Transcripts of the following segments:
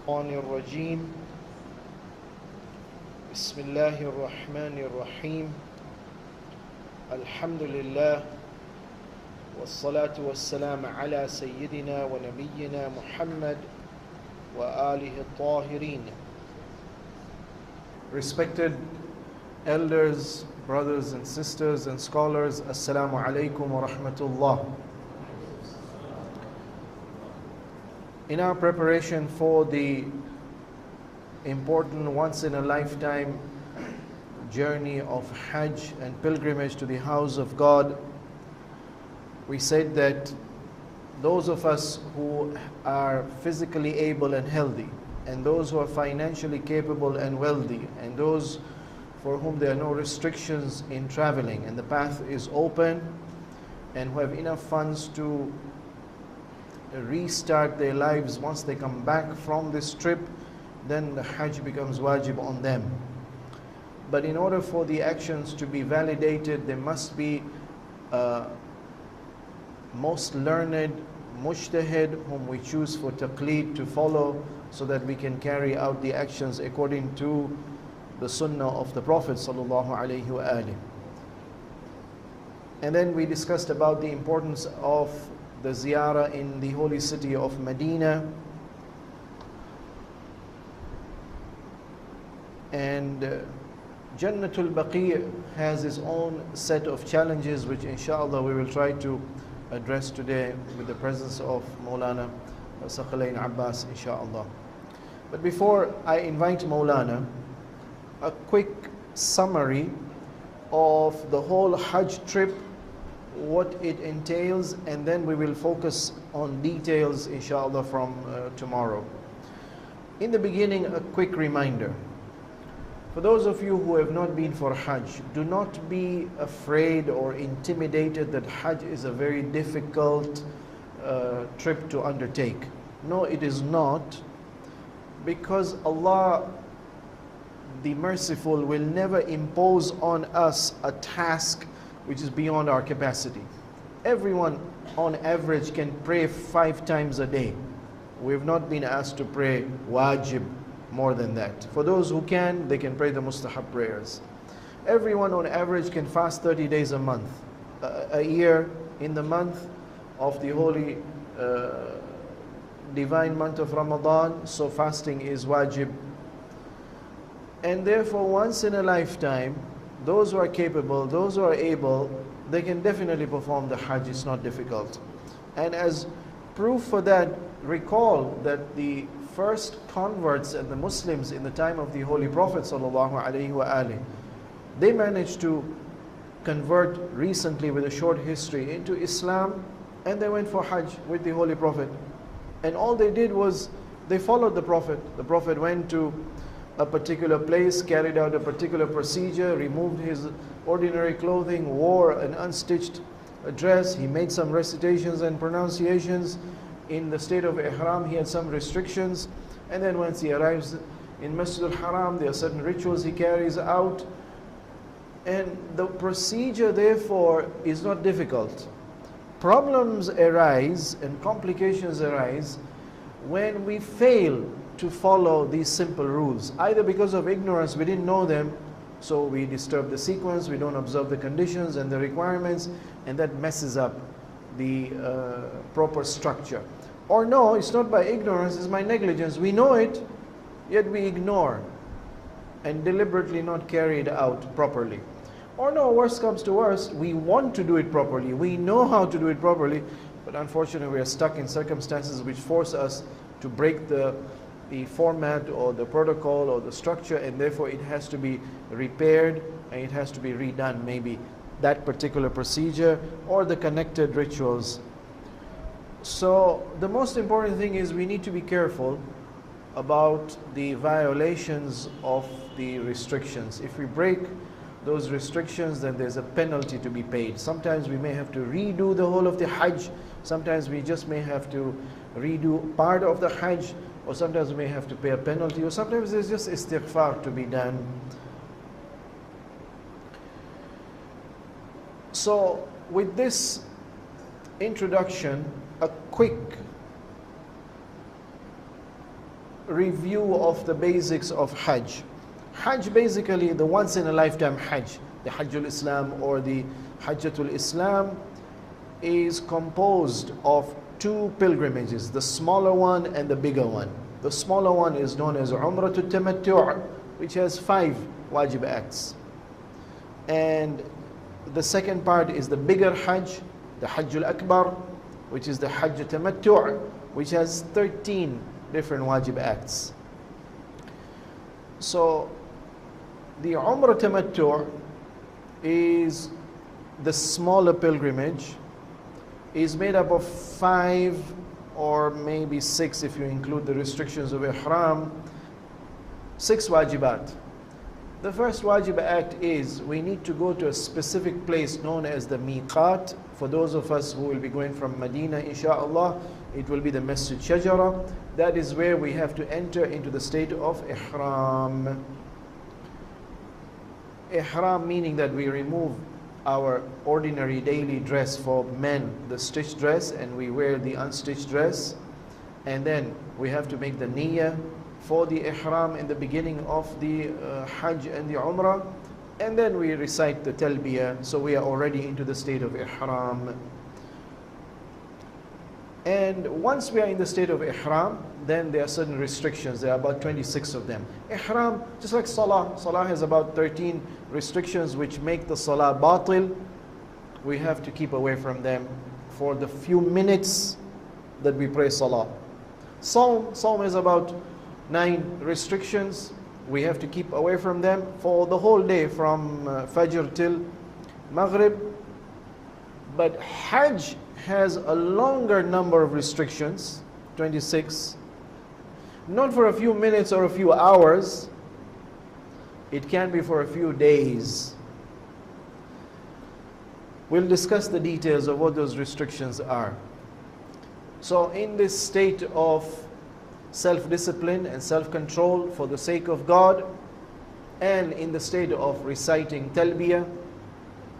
الشيطان الرجيم بسم الله الرحمن الرحيم الحمد لله والصلاة والسلام على سيدنا ونبينا محمد وآله الطاهرين. Respected elders, brothers and sisters and scholars, Assalamu alaikum wa rahmatullah. In our preparation for the important once-in-a-lifetime journey of Hajj and pilgrimage to the house of God, we said that those of us who are physically able and healthy, and those who are financially capable and wealthy, and those for whom there are no restrictions in traveling and the path is open, and who have enough funds to restart their lives once they come back from this trip, then the Hajj becomes wajib on them. But in order for the actions to be validated, there must be most learned mujtahid whom we choose for taqleed to follow, so that we can carry out the actions according to the sunnah of the Prophet sallallahu alaihi wasallam. And then we discussed about the importance of the ziyarah in the holy city of Medina, and Jannatul Baqi' has its own set of challenges, which inshallah we will try to address today with the presence of Maulana Saqalain Abbas, inshallah. But before I invite Maulana, a quick summary of the whole Hajj trip, what it entails, and then we will focus on details inshallah from tomorrow. In the beginning, a quick reminder. For those of you who have not been for Hajj, do not be afraid or intimidated that Hajj is a very difficult trip to undertake. No, it is not, because Allah, the Merciful, will never impose on us a task which is beyond our capacity. Everyone on average can pray 5 times a day. We have not been asked to pray wajib more than that. For those who can, they can pray the mustahab prayers. Everyone on average can fast 30 days a month, a year, in the month of the holy divine month of Ramadan, so fasting is wajib. And therefore, once in a lifetime, those who are capable, those who are able, they can definitely perform the Hajj. It's not difficult. And as proof for that, recall that the first converts and the Muslims in the time of the Holy Prophet ﷺ, they managed to convert recently with a short history into Islam, and they went for Hajj with the Holy Prophet. And all they did was they followed the Prophet. The Prophet went to a particular place, carried out a particular procedure, removed his ordinary clothing, wore an unstitched dress. He made some recitations and pronunciations. In the state of Ihram, he had some restrictions. And then once he arrives in Masjid al-Haram, there are certain rituals he carries out. And the procedure, therefore, is not difficult. Problems arise and complications arise when we fail to follow these simple rules, either because of ignorance, we didn't know them, so we disturb the sequence, we don't observe the conditions and the requirements, and that messes up the proper structure. Or no, it's not by ignorance, it's by negligence. We know it, yet we ignore and deliberately not carry it out properly. Or no, worst comes to worst, we want to do it properly, we know how to do it properly, but unfortunately we are stuck in circumstances which force us to break the format or the protocol or the structure, and therefore it has to be repaired and it has to be redone, maybe that particular procedure or the connected rituals. So the most important thing is we need to be careful about the violations of the restrictions. If we break those restrictions, then there's a penalty to be paid. Sometimes we may have to redo the whole of the Hajj, sometimes we just may have to redo part of the Hajj, or sometimes we may have to pay a penalty, or sometimes there's just istighfar to be done. So with this introduction, a quick review of the basics of Hajj. Hajj, basically the once in a lifetime Hajj, the Hajjul Islam or the Hajjatul Islam, is composed of two pilgrimages, the smaller one and the bigger one. The smaller one is known as Umratul Tamattu', which has 5 wajib acts. And the second part is the bigger Hajj, the Hajjul Akbar, which is the Hajj Tamattu', which has 13 different wajib acts. So the Umrah Tamattu' is the smaller pilgrimage, is made up of 5 or maybe 6 if you include the restrictions of Ihram, 6 wajibat. The first wajib act is we need to go to a specific place known as the miqat. For those of us who will be going from Medina, inshallah, it will be the Masjid Shajara. That is where we have to enter into the state of Ihram. Ihram meaning that we remove our ordinary daily dress for men, the stitched dress, and we wear the unstitched dress. And then we have to make the niyyah for the ihram in the beginning of the Hajj and the Umrah. And then we recite the talbiyah, so we are already into the state of ihram. And once we are in the state of ihram, then there are certain restrictions. There are about 26 of them. Ihram, just like salah. Salah has about 13 restrictions which make the salah batil. We have to keep away from them for the few minutes that we pray salah. Saum has about 9 restrictions. We have to keep away from them for the whole day from Fajr till Maghrib. But Hajj has a longer number of restrictions, 26. Not for a few minutes or a few hours. It can be for a few days. We'll discuss the details of what those restrictions are. So in this state of self-discipline and self-control for the sake of God, and in the state of reciting talbiyah,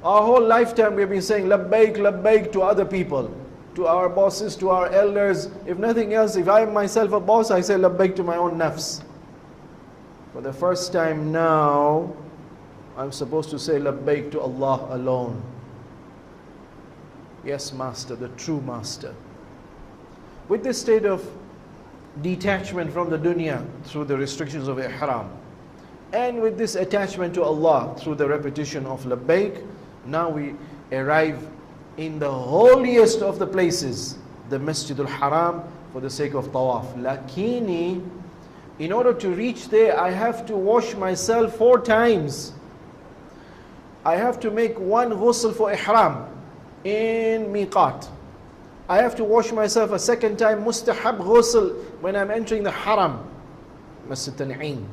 our whole lifetime we've been saying labbaik, labbaik to other people, to our bosses, to our elders. If nothing else, if I am myself a boss, I say labbaik to my own nafs. For the first time now, I'm supposed to say labbaik to Allah alone. Yes, Master, the true Master. With this state of detachment from the dunya through the restrictions of ihram, and with this attachment to Allah through the repetition of labbaik, now we arrive in the holiest of the places, the Masjidul Haram, for the sake of tawaf. Lakini, in order to reach there, I have to wash myself 4 times. I have to make 1 ghusl for ihram in miqat. I have to wash myself a 2nd time, mustahab ghusl, when I'm entering the haram, Masjid Tan'een.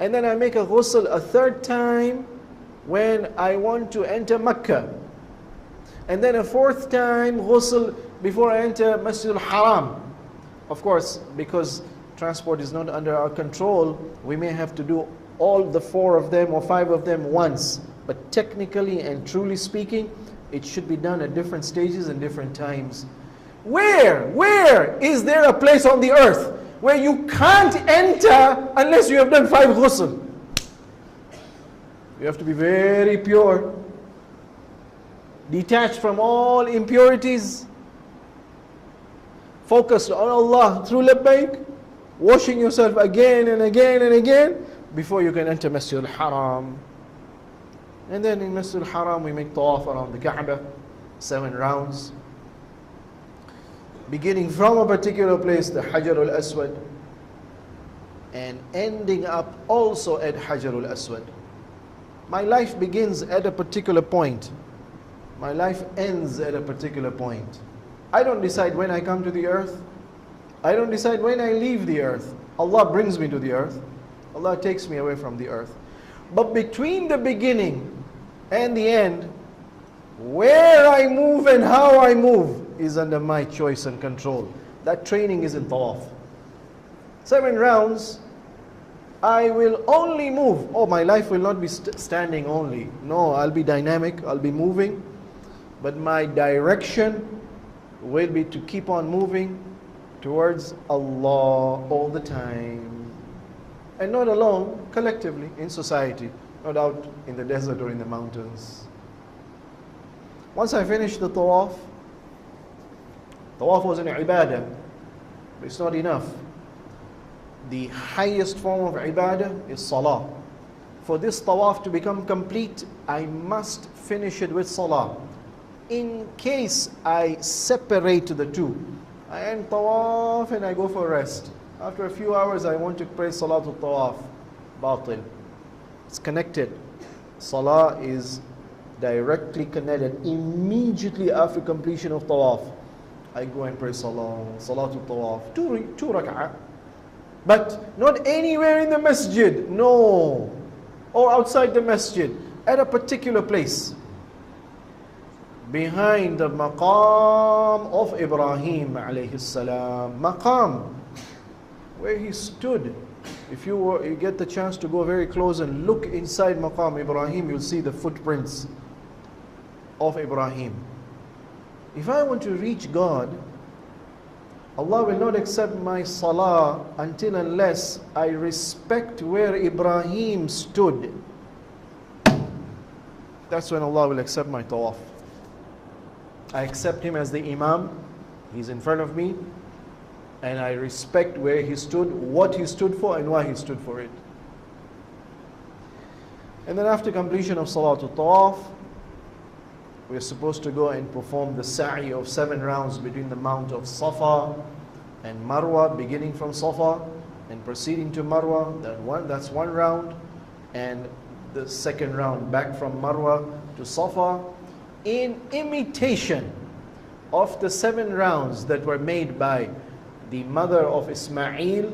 And then I make a ghusl a 3rd time when I want to enter Mecca. And then a 4th time ghusl before I enter Masjid al-Haram. Of course, because transport is not under our control, we may have to do all the 4 of them or 5 of them once. But technically and truly speaking, it should be done at different stages and different times. Where is there a place on the earth where you can't enter unless you have done 5 ghusl? You have to be very pure, detached from all impurities, focused on Allah through labbaik, washing yourself again and again and again before you can enter Masjid al-Haram. And then in Masjid al-Haram we make tawaf around the Kaaba, 7 rounds, beginning from a particular place, the Hajar al-Aswad, and ending up also at Hajar al-Aswad. My life begins at a particular point. My life ends at a particular point. I don't decide when I come to the earth. I don't decide when I leave the earth. Allah brings me to the earth. Allah takes me away from the earth. But between the beginning and the end, where I move and how I move is under my choice and control. That training is in tawaf. 7 rounds, I will only move. Oh, my life will not be standing only. No, I'll be dynamic, I'll be moving. But my direction will be to keep on moving towards Allah all the time. And not alone, collectively, in society, not out in the desert or in the mountains. Once I finished the tawaf was an ibadah, but it's not enough. The highest form of ibadah is salah. For this tawaf to become complete, I must finish it with salah. In case I separate the two, I end tawaf and I go for rest. After a few hours, I want to pray salatul tawaf. Batil. It's connected. Salah is directly connected. Immediately after completion of tawaf, I go and pray salatul tawaf. Two rak'ah. But not anywhere in the masjid. No. Or outside the masjid. At a particular place. Behind the maqam of Ibrahim alayhi salam. Maqam. Where he stood. If you get the chance to go very close and look inside Maqam Ibrahim, you'll see the footprints of Ibrahim. If I want to reach God, Allah will not accept my salah until unless I respect where Ibrahim stood. That's when Allah will accept my tawaf. I accept him as the Imam. He's in front of me. And I respect where he stood, what he stood for, and why he stood for it. And then after completion of Salatul Tawaf, we're supposed to go and perform the sa'i of 7 rounds between the mount of Safa and Marwa, beginning from Safa and proceeding to Marwa. That's one round. And the second round back from Marwa to Safa, in imitation of the 7 rounds that were made by the mother of Ismail,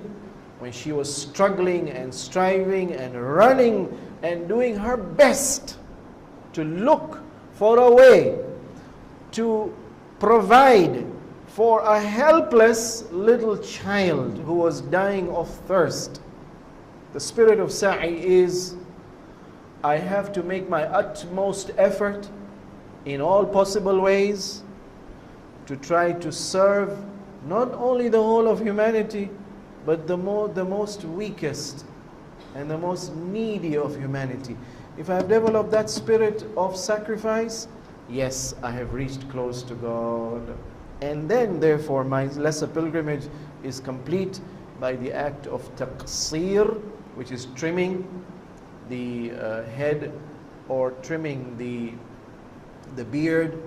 when she was struggling and striving and running and doing her best to look for a way to provide for a helpless little child who was dying of thirst. The spirit of sa'i is, I have to make my utmost effort in all possible ways to try to serve not only the whole of humanity, but the most weakest and the most needy of humanity. If I have developed that spirit of sacrifice, yes, I have reached close to God. And then, therefore, my lesser pilgrimage is complete by the act of taqsir, which is trimming the head or trimming the beard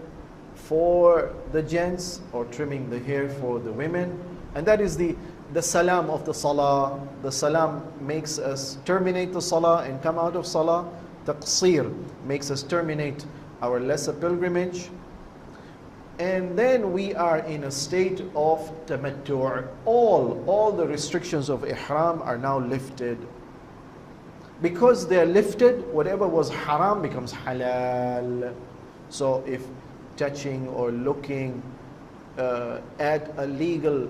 for the gents, or trimming the hair for the women. And that is the salam of the salah. The salam makes us terminate the salah and come out of salah. Taqsir makes us terminate our lesser pilgrimage. And then we are in a state of tamattu'. All the restrictions of ihram are now lifted. Because they are lifted, whatever was haram becomes halal. So if touching or looking at a legal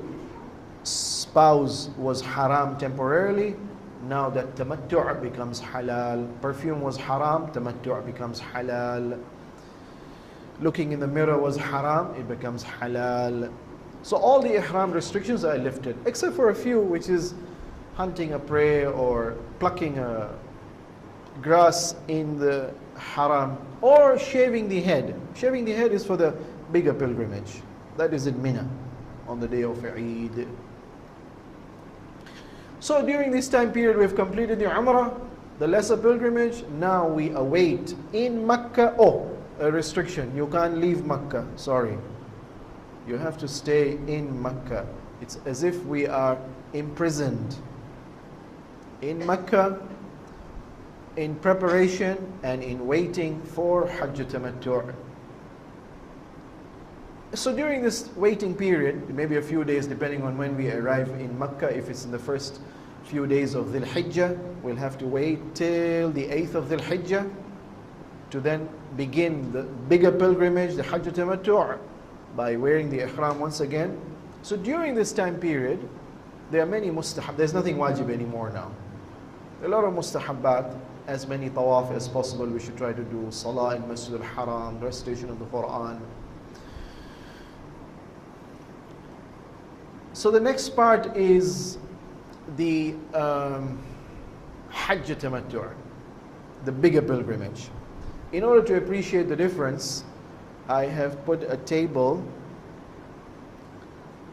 spouse was haram temporarily, now that tamattu' becomes halal. Perfume was haram, tamattu' becomes halal. Looking in the mirror was haram, it becomes halal. So all the ihram restrictions are lifted, except for a few, which is hunting a prey or plucking a grass in the haram, or shaving the head. Shaving the head is for the bigger pilgrimage. That is in Mina on the day of Eid. So during this time period, we've completed the Umrah, the lesser pilgrimage. Now we await in Makkah. A restriction. You can't leave Makkah. Sorry. You have to stay in Makkah. It's as if we are imprisoned in Makkah, in preparation and in waiting for Hajj Tamattu'. So during this waiting period, maybe a few days depending on when we arrive in Makkah, if it's in the first few days of Dhul Hijjah, we'll have to wait till the 8th of Dhul Hijjah to then begin the bigger pilgrimage, the Hajj Tamattu', by wearing the ihram once again. So during this time period, there are many mustahab. There's nothing wajib anymore now. A lot of mustahabbat. As many tawaf as possible we should try to do. Salah in Masjid al-Haram, recitation of the Quran. So the next part is the Hajj Tamattu', the bigger pilgrimage. In order to appreciate the difference, I have put a table.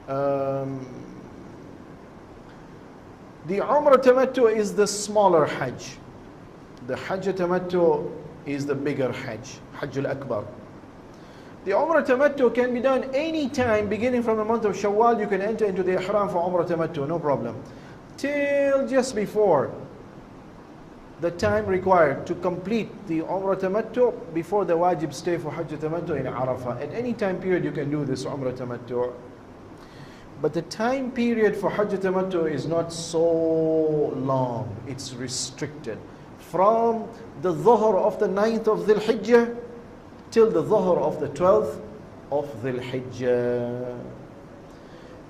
The Umrah Tamattu' is the smaller Hajj. The Hajj Tamattu' is the bigger Hajj, Hajj al-Akbar. The Umrah Tamattu' can be done any time, beginning from the month of Shawwal. You can enter into the Ihram for Umrah Tamattu', no problem, till just before the time required to complete the Umrah Tamattu' before the wajib stay for Hajj Tamattu' in Arafah. At any time period you can do this Umrah Tamattu'. But the time period for Hajj Tamattu' is not so long, it's restricted. From the Dhuhr of the 9th of Dhul Hijjah till the Dhuhr of the 12th of Dhul Hijjah.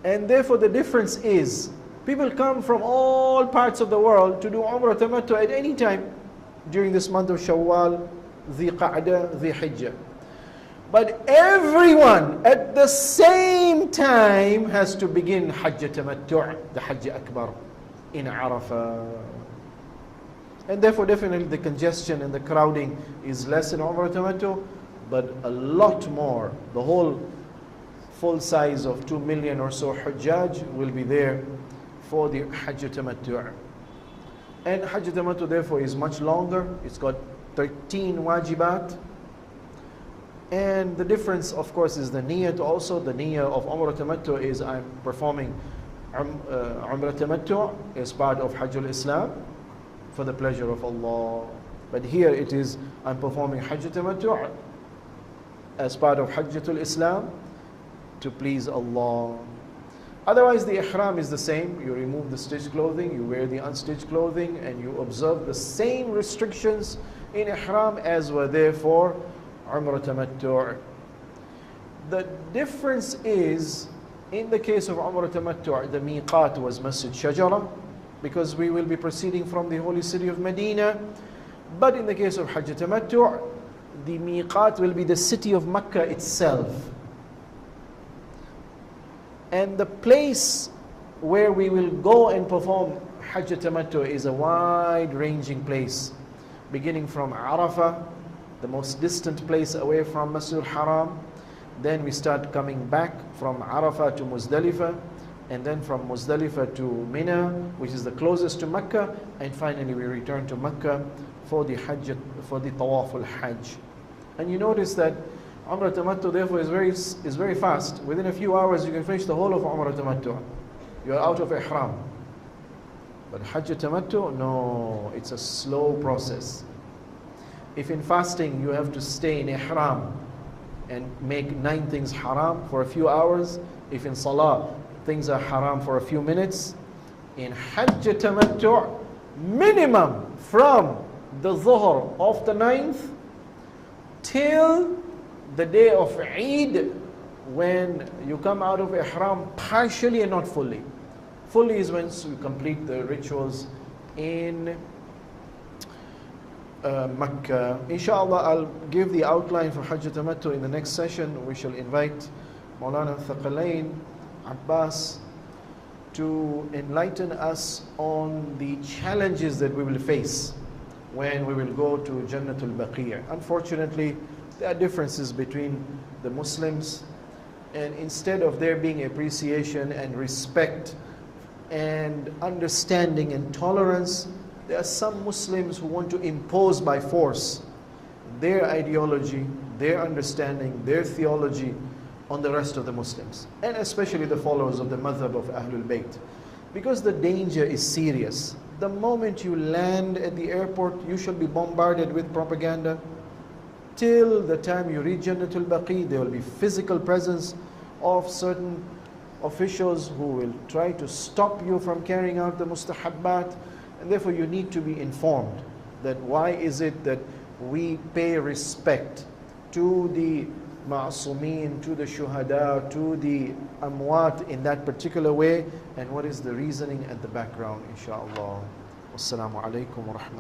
And therefore the difference is, people come from all parts of the world to do Umrah Tamattu' at any time during this month of Shawwal, Dhi Qa'dah, Dhi Hijjah. But everyone at the same time has to begin Hajj Tamattu', the Hajj Akbar in Arafah. And therefore definitely the congestion and the crowding is less in Umrah Tamattu', but a lot more. The whole full size of 2 million or so Hujjaj will be there for the Hajj Tamattu'. And Hajj Tamattu' therefore is much longer. It's got 13 wajibat. And the difference, of course, is the niyyat also. The niyyah of Umrah Tamattu' is I'm performing Umrah Tamattu' as part of Hajj al-Islam for the pleasure of Allah. But here it is, I'm performing Hajj Tamattu' as part of Hajjatul Islam to please Allah. Otherwise the ihram is the same. You remove the stitched clothing, you wear the unstitched clothing, and you observe the same restrictions in ihram as were there for Umrah Tamattu'. The difference is, in the case of Umrah Tamattu', the miqat was Masjid Shajara, because we will be proceeding from the holy city of Medina. But in the case of Hajj Tamattu', the miqat will be the city of Mecca itself. And the place where we will go and perform Hajj Tamattu' is a wide-ranging place, beginning from Arafah, the most distant place away from Masjid al-Haram. Then we start coming back from Arafah to Muzdalifah, and then from Muzdalifah to Mina, which is the closest to Mecca, and finally we return to Mecca for the Hajj, for the Tawaf al-Hajj. And you notice that Umrah Tamattu' therefore is very fast. Within a few hours you can finish the whole of Umrah Tamattu'. You are out of Ihram. But Hajj Tamattu', no, it's a slow process. If in fasting you have to stay in Ihram and make 9 things haram for a few hours, if in Salah things are haram for a few minutes, in Hajj Tamattu', minimum from the Dhuhr of the 9th till the day of Eid, when you come out of Ihram partially and not fully. Fully is when you complete the rituals in Makkah. Inshallah, I'll give the outline for Hajj Tamattu' in the next session. We shall invite Maulana Thaqalain Abbas to enlighten us on the challenges that we will face when we will go to Jannatul Baqi'. Unfortunately, there are differences between the Muslims, and instead of there being appreciation and respect and understanding and tolerance, there are some Muslims who want to impose by force their ideology, their understanding, their theology on the rest of the Muslims, and especially the followers of the madhab of Ahlul Bayt. Because the danger is serious. The moment you land at the airport, you shall be bombarded with propaganda. Till the time you reach Jannatul Baqi', there will be physical presence of certain officials who will try to stop you from carrying out the mustahabbat. And therefore you need to be informed that why is it that we pay respect to the ma'asumeen, to the shuhada, to the amwat in that particular way, and what is the reasoning and the background, inshaAllah. Wassalamu alaikum wa rahmatullahi.